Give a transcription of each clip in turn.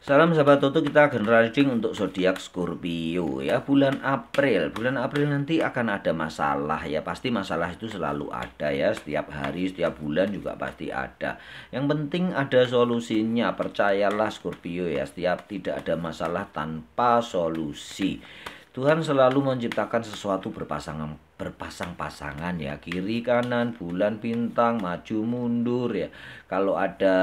Salam sahabat Toto, kita akan reading untuk zodiak Scorpio ya. Bulan April nanti akan ada masalah ya. Pasti masalah itu selalu ada ya. Setiap hari, setiap bulan juga pasti ada. Yang penting ada solusinya. Percayalah Scorpio ya. Setiap tidak ada masalah tanpa solusi. Tuhan selalu menciptakan sesuatu berpasang-pasangan ya, kiri kanan, bulan bintang, maju mundur ya. Kalau ada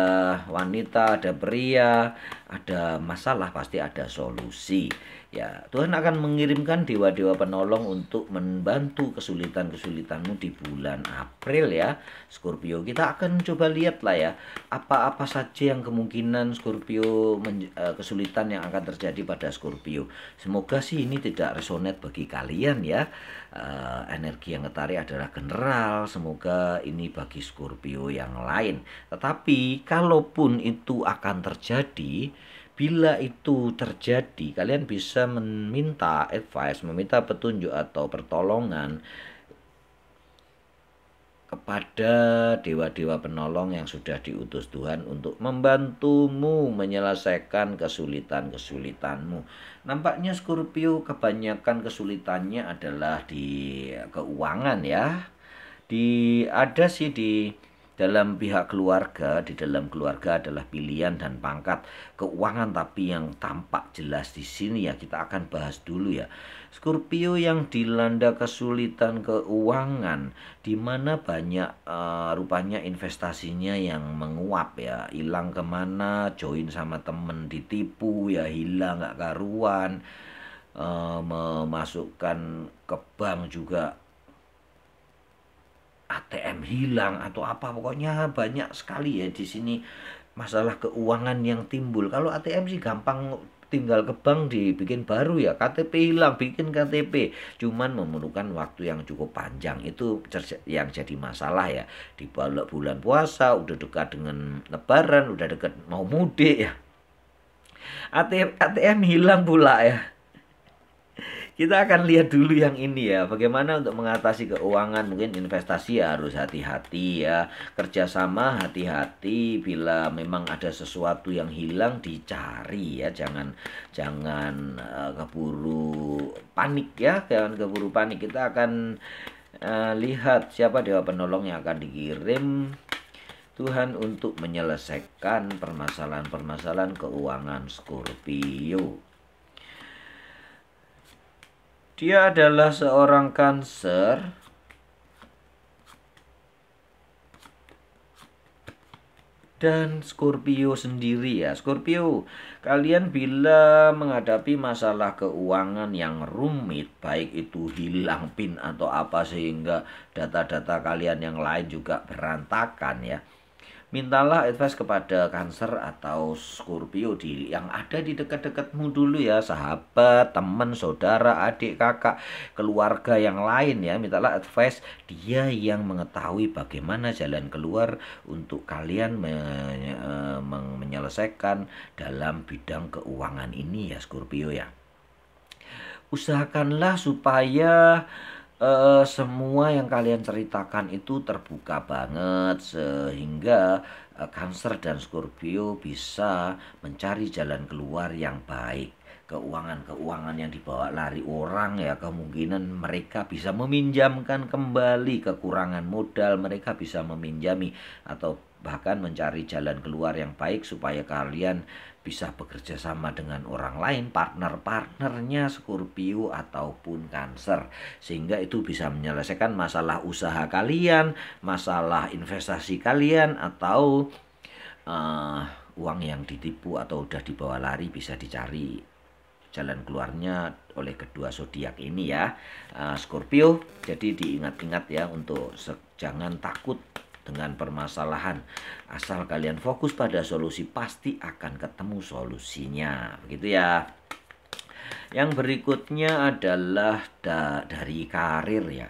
wanita, ada pria, ada masalah pasti ada solusi. Ya, Tuhan akan mengirimkan dewa-dewa penolong untuk membantu kesulitan-kesulitanmu di bulan April ya. Scorpio, kita akan coba lihat lah ya, apa-apa saja yang kemungkinan kesulitan yang akan terjadi pada Scorpio. Semoga sih ini tidak resonate bagi kalian ya. Energi yang ketarik adalah general. Semoga ini bagi Scorpio yang lain. Tetapi kalaupun itu akan terjadi, bila itu terjadi, kalian bisa meminta advice, meminta petunjuk atau pertolongan kepada dewa-dewa penolong yang sudah diutus Tuhan untuk membantumu menyelesaikan kesulitan-kesulitanmu. Nampaknya Scorpio kebanyakan kesulitannya adalah di keuangan ya. Ada sih di dalam pihak keluarga, di dalam keluarga adalah pilihan dan pangkat keuangan, tapi yang tampak jelas di sini ya kita akan bahas dulu ya. Scorpio yang dilanda kesulitan keuangan, di mana banyak rupanya investasinya yang menguap ya, hilang kemana, join sama temen ditipu ya, hilang gak karuan, memasukkan ke bank juga ATM hilang atau apa, pokoknya banyak sekali ya di sini masalah keuangan yang timbul. Kalau ATM sih gampang, tinggal ke bank dibikin baru ya. KTP hilang, bikin KTP, cuman memerlukan waktu yang cukup panjang. Itu yang jadi masalah ya di bulan puasa, udah dekat dengan lebaran, udah dekat mau mudik ya, ATM hilang pula ya. Kita akan lihat dulu yang ini ya, bagaimana untuk mengatasi keuangan. Mungkin investasi ya harus hati-hati ya, kerjasama hati-hati. Bila memang ada sesuatu yang hilang, dicari ya, jangan keburu panik ya, jangan keburu panik. Kita akan lihat siapa dewa penolong yang akan dikirim Tuhan untuk menyelesaikan permasalahan-permasalahan keuangan Scorpio. Dia adalah seorang Cancer dan Scorpio sendiri ya. Scorpio, kalian bila menghadapi masalah keuangan yang rumit, baik itu hilang PIN atau apa sehingga data-data kalian yang lain juga berantakan ya, mintalah advice kepada Cancer atau Scorpio yang ada di dekat-dekatmu dulu ya, sahabat, teman, saudara, adik, kakak, keluarga yang lain ya. Mintalah advice, dia yang mengetahui bagaimana jalan keluar untuk kalian menyelesaikan dalam bidang keuangan ini ya Scorpio ya. Usahakanlah supaya semua yang kalian ceritakan itu terbuka banget sehingga Cancer dan Scorpio bisa mencari jalan keluar yang baik. Keuangan-keuangan yang dibawa lari orang ya, kemungkinan mereka bisa meminjamkan kembali kekurangan modal, mereka bisa meminjami atau bahkan mencari jalan keluar yang baik supaya kalian bisa bekerja sama dengan orang lain, partnernya Scorpio ataupun Cancer, sehingga itu bisa menyelesaikan masalah usaha kalian, masalah investasi kalian, atau uang yang ditipu atau udah dibawa lari bisa dicari jalan keluarnya oleh kedua zodiak ini ya, Scorpio. Jadi diingat-ingat ya untuk jangan takut dengan permasalahan. Asal kalian fokus pada solusi, pasti akan ketemu solusinya. Begitu ya. Yang berikutnya adalah dari karir ya.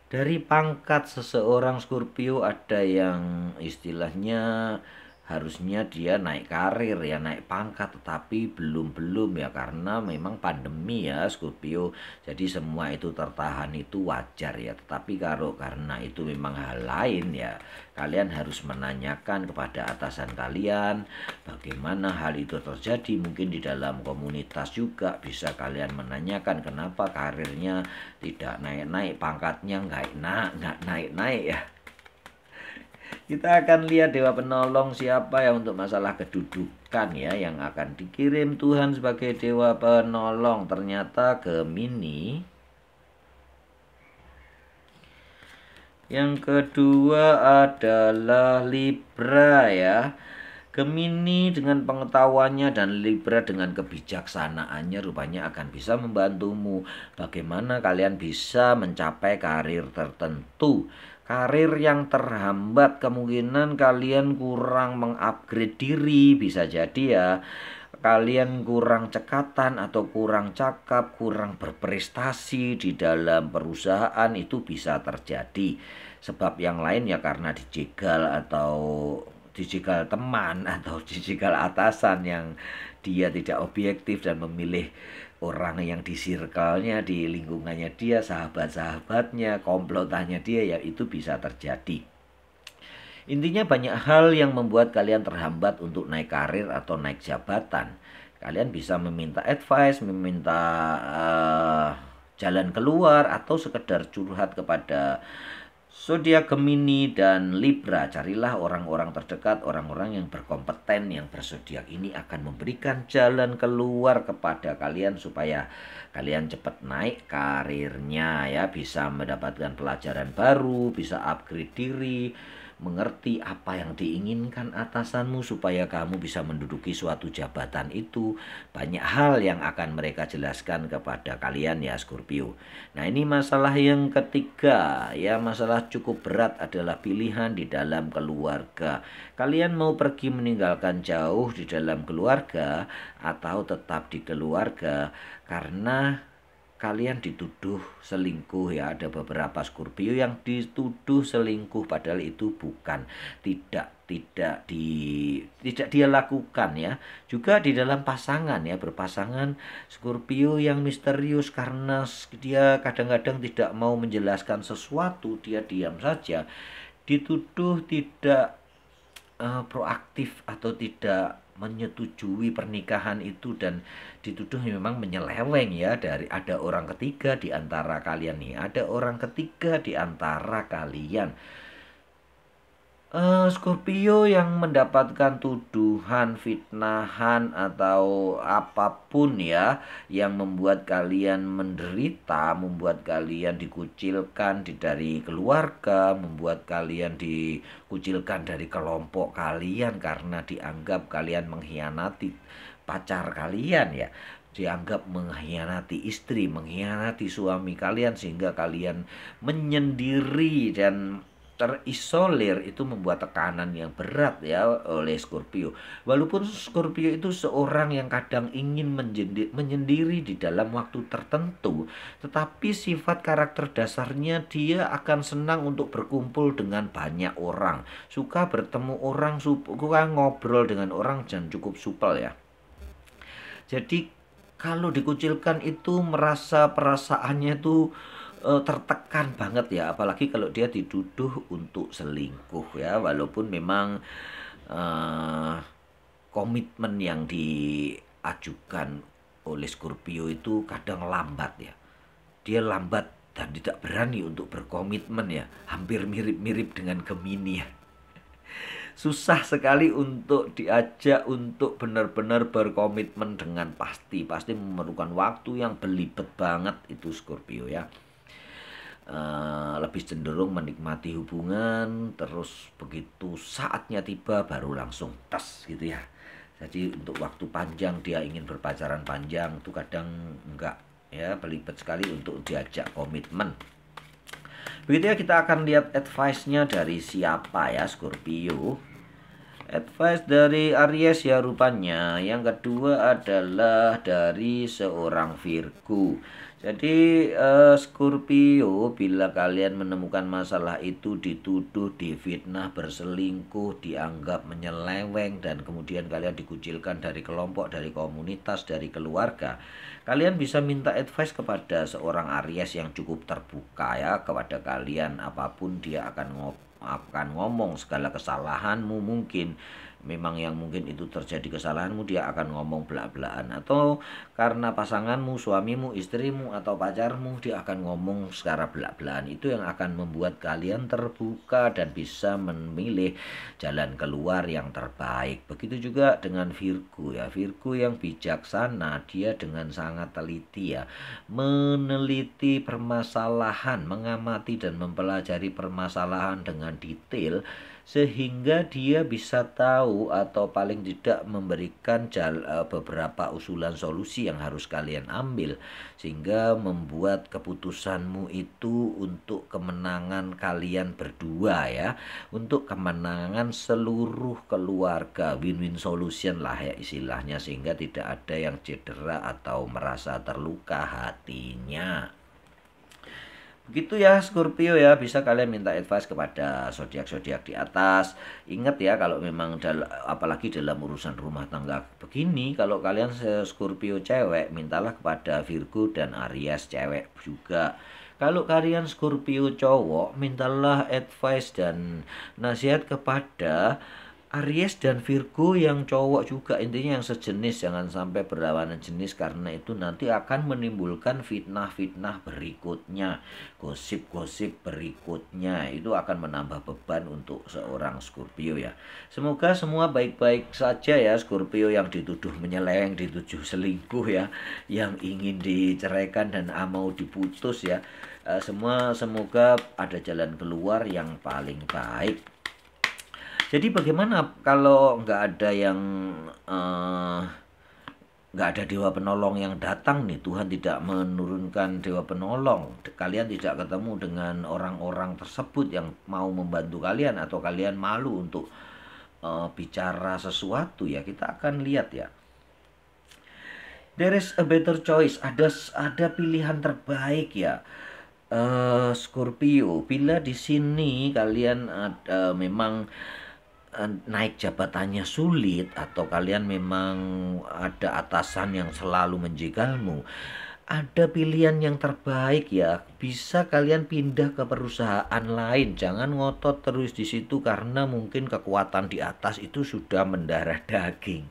Dari pangkat seseorang Scorpio, ada yang istilahnya harusnya dia naik karir ya, naik pangkat, tetapi belum ya karena memang pandemi ya Scorpio. Jadi semua itu tertahan itu wajar ya. Tetapi kalau karena itu memang hal lain ya, kalian harus menanyakan kepada atasan kalian bagaimana hal itu terjadi. Mungkin di dalam komunitas juga bisa kalian menanyakan kenapa karirnya tidak naik-naik, pangkatnya nggak naik-naik ya. Kita akan lihat dewa penolong siapa ya untuk masalah kedudukan ya yang akan dikirim Tuhan sebagai dewa penolong. Ternyata Gemini. Yang kedua adalah Libra ya. Gemini dengan pengetahuannya dan Libra dengan kebijaksanaannya rupanya akan bisa membantumu bagaimana kalian bisa mencapai karir tertentu. Karir yang terhambat, kemungkinan kalian kurang mengupgrade diri, bisa jadi ya. Kalian kurang cekatan atau kurang cakap, kurang berprestasi di dalam perusahaan, itu bisa terjadi. Sebab yang lain ya karena dijegal atau dijegal teman atau dijegal atasan yang dia tidak objektif dan memilih orang yang di circle-nya, di lingkungannya dia, sahabat-sahabatnya, komplotannya dia, ya itu bisa terjadi. Intinya banyak hal yang membuat kalian terhambat untuk naik karir atau naik jabatan. Kalian bisa meminta advice, meminta jalan keluar, atau sekedar curhat kepada zodiak Gemini dan Libra. Carilah orang-orang terdekat, orang-orang yang berkompeten, yang berzodiak ini akan memberikan jalan keluar kepada kalian supaya kalian cepat naik karirnya ya, bisa mendapatkan pelajaran baru, bisa upgrade diri, mengerti apa yang diinginkan atasanmu supaya kamu bisa menduduki suatu jabatan itu. Banyak hal yang akan mereka jelaskan kepada kalian ya Scorpio. Nah ini masalah yang ketiga ya, masalah cukup berat adalah pilihan di dalam keluarga. Kalian mau pergi meninggalkan jauh di dalam keluarga atau tetap di keluarga karena kalian dituduh selingkuh ya. Ada beberapa Scorpio yang dituduh selingkuh padahal itu bukan, tidak dia lakukan ya. Juga di dalam pasangan ya, berpasangan Scorpio yang misterius karena dia kadang-kadang tidak mau menjelaskan sesuatu, dia diam saja, dituduh tidak proaktif atau tidak menyetujui pernikahan itu, dan dituduh memang menyeleweng ya. Dari ada orang ketiga di antara kalian nih, ada orang ketiga di antara kalian. Scorpio yang mendapatkan tuduhan, fitnahan atau apapun ya yang membuat kalian menderita, membuat kalian dikucilkan dari keluarga, membuat kalian dikucilkan dari kelompok kalian karena dianggap kalian mengkhianati pacar kalian ya, dianggap mengkhianati istri, mengkhianati suami kalian sehingga kalian menyendiri dan terisolir. Itu membuat tekanan yang berat ya oleh Scorpio. Walaupun Scorpio itu seorang yang kadang ingin menyendiri di dalam waktu tertentu, tetapi sifat karakter dasarnya dia akan senang untuk berkumpul dengan banyak orang, suka bertemu orang, suka ngobrol dengan orang, dan cukup supel ya. Jadi kalau dikucilkan itu merasa perasaannya itu tertekan banget ya, apalagi kalau dia dituduh untuk selingkuh ya. Walaupun memang komitmen yang diajukan oleh Scorpio itu kadang lambat ya, dia lambat dan tidak berani untuk berkomitmen ya, hampir mirip-mirip dengan Gemini ya. Susah sekali untuk diajak untuk benar-benar berkomitmen dengan pasti memerlukan waktu yang belibet banget itu Scorpio ya. Lebih cenderung menikmati hubungan, terus begitu saatnya tiba baru langsung tes gitu ya. Jadi untuk waktu panjang dia ingin berpacaran panjang itu kadang enggak ya, belibet sekali untuk diajak komitmen. Begitu ya, kita akan lihat advice-nya dari siapa ya Scorpio. Advice dari Aries ya rupanya. Yang kedua adalah dari seorang Virgo. Jadi Scorpio, bila kalian menemukan masalah itu dituduh, difitnah, berselingkuh, dianggap menyeleweng, dan kemudian kalian dikucilkan dari kelompok, dari komunitas, dari keluarga, kalian bisa minta advice kepada seorang Aries yang cukup terbuka ya kepada kalian. Apapun dia akan ngomong segala kesalahanmu, mungkin memang yang mungkin itu terjadi kesalahanmu, dia akan ngomong belak-belakan, atau karena pasanganmu, suamimu, istrimu, atau pacarmu, dia akan ngomong secara belak-belakan. Itu yang akan membuat kalian terbuka dan bisa memilih jalan keluar yang terbaik. Begitu juga dengan Virgo ya. Virgo yang bijaksana, dia dengan sangat teliti ya, meneliti permasalahan, mengamati dan mempelajari permasalahan dengan detail, sehingga dia bisa tahu atau paling tidak memberikan beberapa usulan solusi yang harus kalian ambil, sehingga membuat keputusanmu itu untuk kemenangan kalian berdua ya, untuk kemenangan seluruh keluarga, win-win solution lah ya istilahnya, sehingga tidak ada yang cedera atau merasa terluka hatinya. Begitu ya Scorpio ya, bisa kalian minta advice kepada zodiak-zodiak di atas. Ingat ya, kalau memang apalagi dalam urusan rumah tangga begini, kalau kalian Scorpio cewek, mintalah kepada Virgo dan Aries cewek juga. Kalau kalian Scorpio cowok, mintalah advice dan nasihat kepada Aries dan Virgo yang cowok juga, intinya yang sejenis, jangan sampai berlawanan jenis, karena itu nanti akan menimbulkan fitnah-fitnah berikutnya, gosip-gosip berikutnya, itu akan menambah beban untuk seorang Scorpio ya. Semoga semua baik-baik saja ya Scorpio yang dituduh menyeleweng, dituduh selingkuh ya, yang ingin diceraikan dan mau diputus ya. Semua semoga ada jalan keluar yang paling baik. Jadi bagaimana kalau nggak ada dewa penolong yang datang nih, Tuhan tidak menurunkan dewa penolong, kalian tidak ketemu dengan orang-orang tersebut yang mau membantu kalian, atau kalian malu untuk bicara sesuatu ya, kita akan lihat ya. There is a better choice, ada pilihan terbaik ya. Scorpio, bila di sini kalian memang naik jabatannya sulit, atau kalian memang ada atasan yang selalu menjegalmu, ada pilihan yang terbaik ya, bisa kalian pindah ke perusahaan lain. Jangan ngotot terus di situ, karena mungkin kekuatan di atas itu sudah mendarah daging,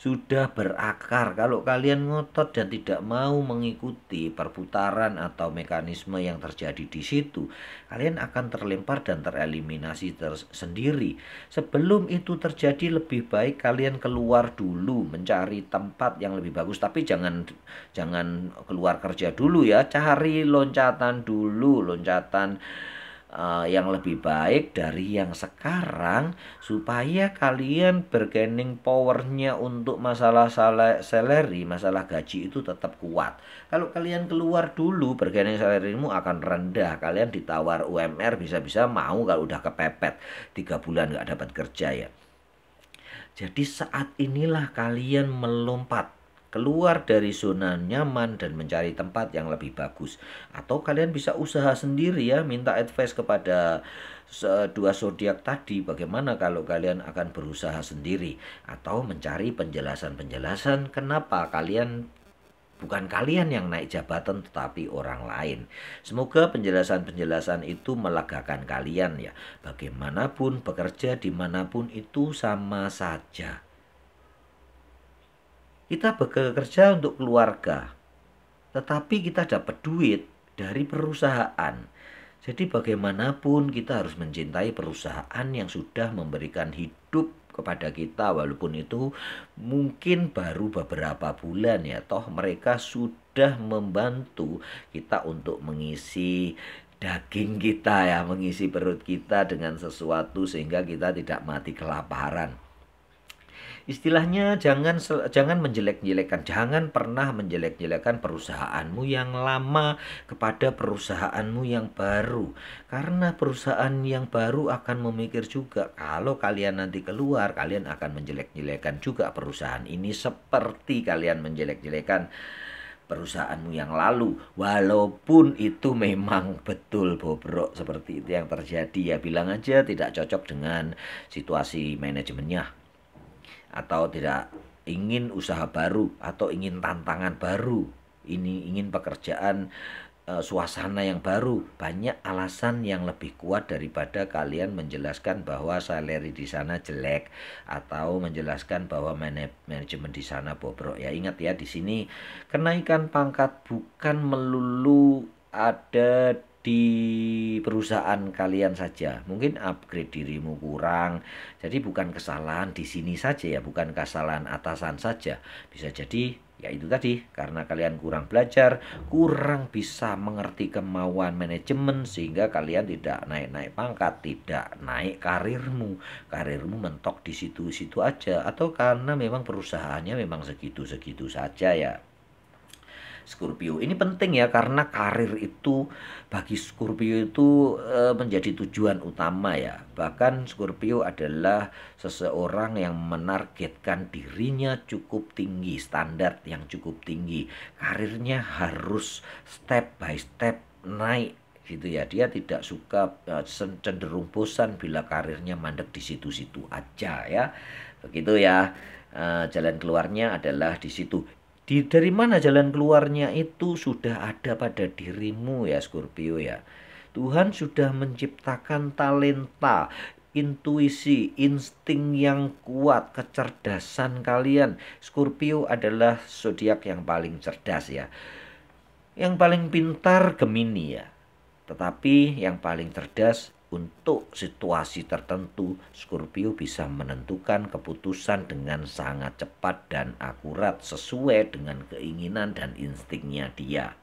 sudah berakar. Kalau kalian ngotot dan tidak mau mengikuti perputaran atau mekanisme yang terjadi di situ, kalian akan terlempar dan tereliminasi tersendiri. Sebelum itu terjadi, lebih baik kalian keluar dulu, mencari tempat yang lebih bagus. Tapi jangan keluar kerja dulu ya, cari loncatan dulu, loncatan yang lebih baik dari yang sekarang, supaya kalian bargaining powernya untuk masalah salary, masalah gaji itu tetap kuat. Kalau kalian keluar dulu, bargaining salarymu akan rendah. Kalian ditawar UMR bisa-bisa mau kalau udah kepepet 3 bulan nggak dapat kerja ya. Jadi saat inilah kalian melompat keluar dari zona nyaman dan mencari tempat yang lebih bagus. Atau kalian bisa usaha sendiri ya, minta advice kepada dua zodiak tadi, bagaimana kalau kalian akan berusaha sendiri, atau mencari penjelasan-penjelasan kenapa bukan kalian yang naik jabatan tetapi orang lain. Semoga penjelasan-penjelasan itu melegakan kalian ya. Bagaimanapun bekerja dimanapun itu sama saja. Kita bekerja untuk keluarga, tetapi kita dapat duit dari perusahaan. Jadi bagaimanapun kita harus mencintai perusahaan yang sudah memberikan hidup kepada kita, walaupun itu mungkin baru beberapa bulan ya, toh mereka sudah membantu kita untuk mengisi daging kita ya, mengisi perut kita dengan sesuatu sehingga kita tidak mati kelaparan. Istilahnya jangan menjelek-jelekan, jangan pernah menjelek-jelekan perusahaanmu yang lama kepada perusahaanmu yang baru. Karena perusahaan yang baru akan memikir juga, kalau kalian nanti keluar, kalian akan menjelek-jelekan juga perusahaan ini, seperti kalian menjelek-jelekan perusahaanmu yang lalu, walaupun itu memang betul bobrok seperti itu yang terjadi, ya bilang aja tidak cocok dengan situasi manajemennya, atau tidak ingin usaha baru, atau ingin tantangan baru, ini ingin pekerjaan, suasana yang baru. Banyak alasan yang lebih kuat daripada kalian menjelaskan bahwa salary di sana jelek, atau menjelaskan bahwa manajemen di sana bobrok. Ya ingat ya, di sini kenaikan pangkat bukan melulu ada di perusahaan kalian saja. Mungkin upgrade dirimu kurang. Jadi bukan kesalahan di sini saja ya, bukan kesalahan atasan saja. Bisa jadi ya itu tadi, karena kalian kurang belajar, kurang bisa mengerti kemauan manajemen, sehingga kalian tidak naik-naik pangkat, tidak naik karirmu. Karirmu mentok di situ-situ aja, atau karena memang perusahaannya memang segitu-segitu saja ya. Scorpio ini penting ya, karena karir itu bagi Scorpio itu menjadi tujuan utama ya. Bahkan Scorpio adalah seseorang yang menargetkan dirinya cukup tinggi, standar yang cukup tinggi. Karirnya harus step by step naik gitu ya. Dia tidak suka cenderung bosan bila karirnya mandek di situ-situ aja ya. Begitu ya. Jalan keluarnya adalah di situ. Dari mana jalan keluarnya itu sudah ada pada dirimu ya Scorpio ya. Tuhan sudah menciptakan talenta, intuisi, insting yang kuat, kecerdasan kalian. Scorpio adalah zodiak yang paling cerdas ya. Yang paling pintar Gemini ya. Tetapi yang paling cerdas untuk situasi tertentu, Scorpio bisa menentukan keputusan dengan sangat cepat dan akurat sesuai dengan keinginan dan instingnya dia.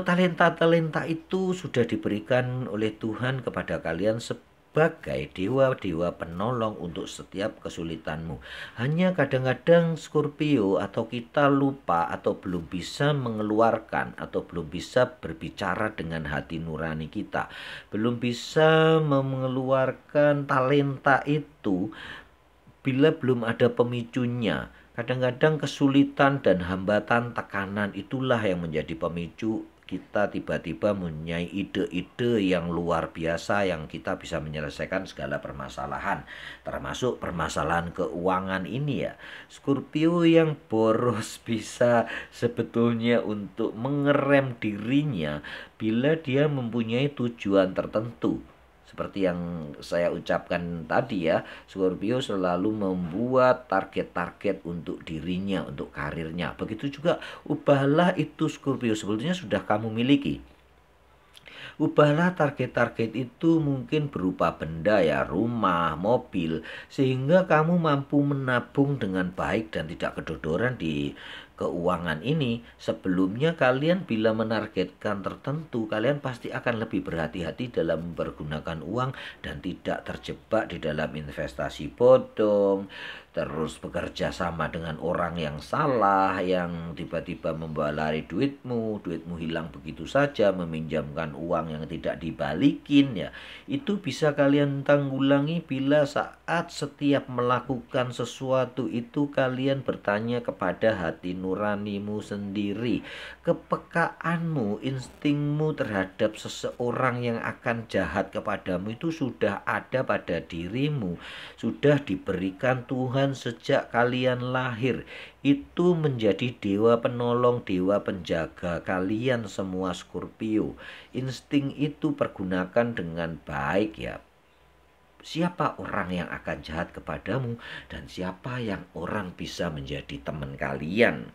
Talenta-talenta itu sudah diberikan oleh Tuhan kepada kalian sebagai dewa-dewa penolong untuk setiap kesulitanmu. Hanya kadang-kadang Scorpio atau kita lupa, atau belum bisa mengeluarkan, atau belum bisa berbicara dengan hati nurani kita, belum bisa mengeluarkan talenta itu bila belum ada pemicunya. Kadang-kadang kesulitan dan hambatan, tekanan itulah yang menjadi pemicu kita tiba-tiba mempunyai ide-ide yang luar biasa, yang kita bisa menyelesaikan segala permasalahan, termasuk permasalahan keuangan ini ya. Scorpio yang boros bisa sebetulnya untuk mengerem dirinya bila dia mempunyai tujuan tertentu. Seperti yang saya ucapkan tadi ya, Scorpio selalu membuat target-target untuk dirinya, untuk karirnya. Begitu juga ubahlah itu Scorpio, sebetulnya sudah kamu miliki. Ubahlah target-target itu mungkin berupa benda ya, rumah, mobil, sehingga kamu mampu menabung dengan baik dan tidak kedodoran di keuangan ini. Sebelumnya kalian bila menargetkan tertentu, kalian pasti akan lebih berhati-hati dalam mempergunakan uang dan tidak terjebak di dalam investasi bodong, terus bekerja sama dengan orang yang salah, yang tiba-tiba membawa lari duitmu hilang begitu saja, meminjamkan uang yang tidak dibalikin ya. Itu bisa kalian tanggulangi bila saat setiap melakukan sesuatu itu kalian bertanya kepada hati nuranimu sendiri. Kepekaanmu, instingmu terhadap seseorang yang akan jahat kepadamu itu sudah ada pada dirimu, sudah diberikan Tuhan sejak kalian lahir. Itu menjadi dewa penolong, dewa penjaga kalian semua Scorpio. Insting itu pergunakan dengan baik ya. Siapa orang yang akan jahat kepadamu, dan siapa yang orang bisa menjadi teman kalian.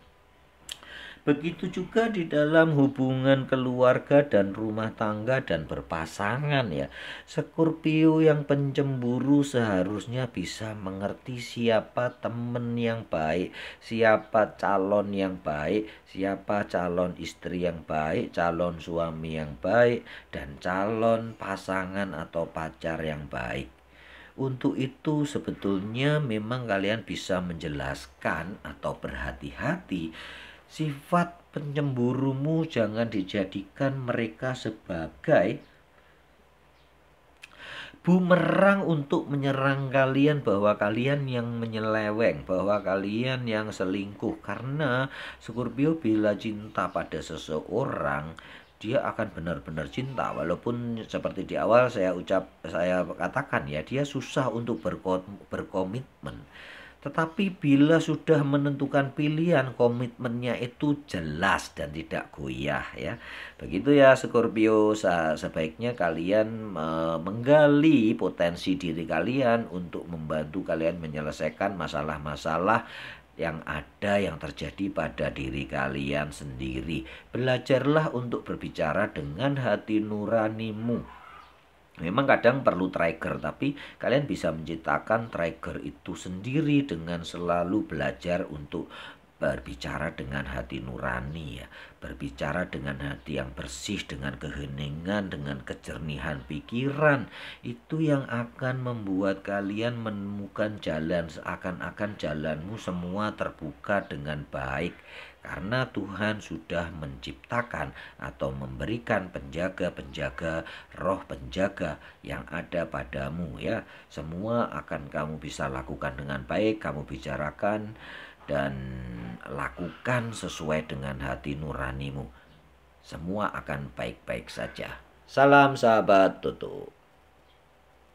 Begitu juga di dalam hubungan keluarga dan rumah tangga dan berpasangan ya. Scorpio yang pencemburu seharusnya bisa mengerti siapa teman yang baik, siapa calon yang baik, siapa calon istri yang baik, calon suami yang baik, dan calon pasangan atau pacar yang baik. Untuk itu sebetulnya memang kalian bisa menjelaskan atau berhati-hati. Sifat pencemburumu jangan dijadikan mereka sebagai bumerang untuk menyerang kalian, bahwa kalian yang menyeleweng, bahwa kalian yang selingkuh. Karena Scorpio bila cinta pada seseorang, dia akan benar-benar cinta. Walaupun seperti di awal saya katakan ya, dia susah untuk berkomitmen. Tetapi bila sudah menentukan pilihan, komitmennya itu jelas dan tidak goyah ya. Begitu ya Scorpio, sebaiknya kalian menggali potensi diri kalian untuk membantu kalian menyelesaikan masalah-masalah yang ada, yang terjadi pada diri kalian sendiri. Belajarlah untuk berbicara dengan hati nuranimu. Memang kadang perlu trigger, tapi kalian bisa menciptakan trigger itu sendiri dengan selalu belajar untuk berbicara dengan hati nurani ya. Berbicara dengan hati yang bersih, dengan keheningan, dengan kejernihan pikiran. Itu yang akan membuat kalian menemukan jalan, seakan-akan jalanmu semua terbuka dengan baik. Karena Tuhan sudah menciptakan atau memberikan penjaga-penjaga, roh penjaga yang ada padamu ya. Semua akan kamu bisa lakukan dengan baik, kamu bicarakan dan lakukan sesuai dengan hati nuranimu. Semua akan baik-baik saja. Salam sahabat Tutu.